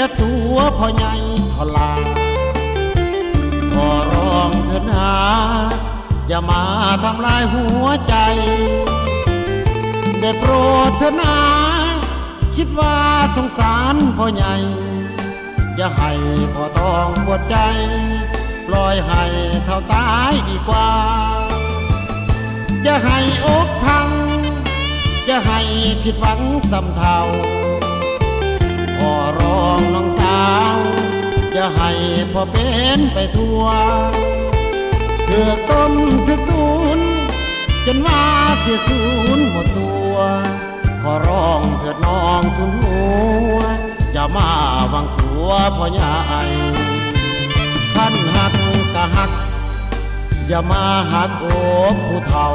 อย่าตัวพ่อใหญ่ทลาขอร้องเถิดนะอย่ามาทำลายหัวใจได้โปรดเถิดนะคิดว่าสงสารพ่อใหญ่อย่าให้พ่อต้องปวดใจปล่อยให้เท่าตายดีกว่าอย่าให้อกพังอย่าให้ผิดหวังซ้ำเท่าขอร้องน้องสาวอย่าให้พ่อเป็นไปทั่วเถือกต้นถึกตูนจนว่าเสียสูญหมดตัวขอร้องเถิดน้องทุนหัวอย่ามาวางตัวพ่อใหญ่ท่านหักกะหักอย่ามาหักอกผู้เฒ่า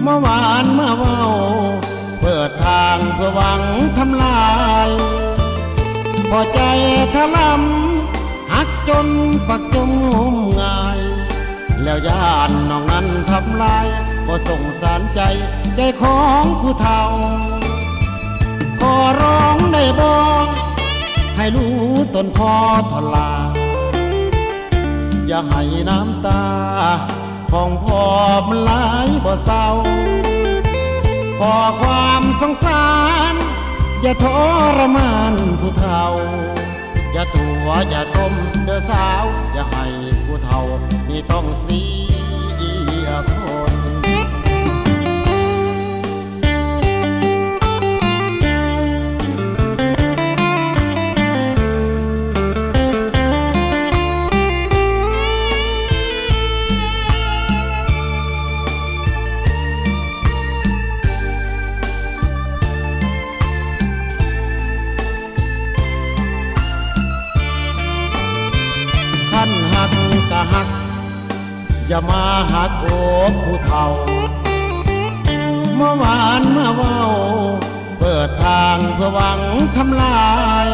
เมื่อวานเมื่อเว้าเปิดทางเพื่อหวังทำลายพอใจทะลำหักจนปักจมงมงายแล้วย่านน้องนั้นทำลายก็สงสารใจใจของผู้เฒ่าขอร้องได้บอกให้รู้ต้นคอทลาอย่าให้น้ำตาของพ่อมันไหลบ่เศร้าขอความสงสารอย่าทรมานผู้เฒ่าอย่าตัวอย่าต้มเด้อสาวอย่าให้ผู้เฒ่านี่ต้องเสียคนท่านหักกะหักอย่ามาหักอกผู้เฒ่าเมื่อวานเมื่อเว้าเปิดทางเพื่อหวังทำลาย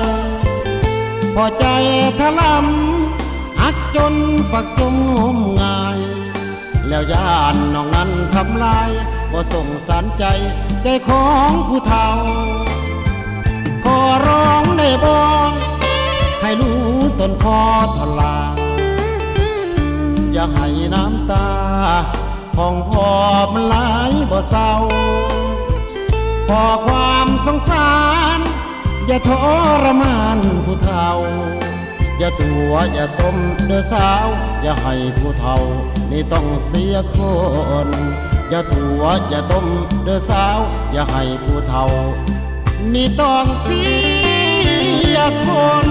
พอใจทะลำหักจนปักจมงมงายแล้วย่านน้องนั้นทำลายบ่สงสารใจใจของผู้เฒ่าขอร้องได้บอกให้รู้ต้นคอทลาอย่าให้น้ำตาของพ่อมันไหลบ่เศร้าขอความสงสารอย่าทรมานผู้เฒ่าอย่าตัวอย่าต้มเด้อสาวอย่าให้ผู้เฒ่านี่ต้องเสียคนอย่าตัวอย่าต้มเด้อสาวอย่าให้ผู้เฒ่านี่ต้องเสียคน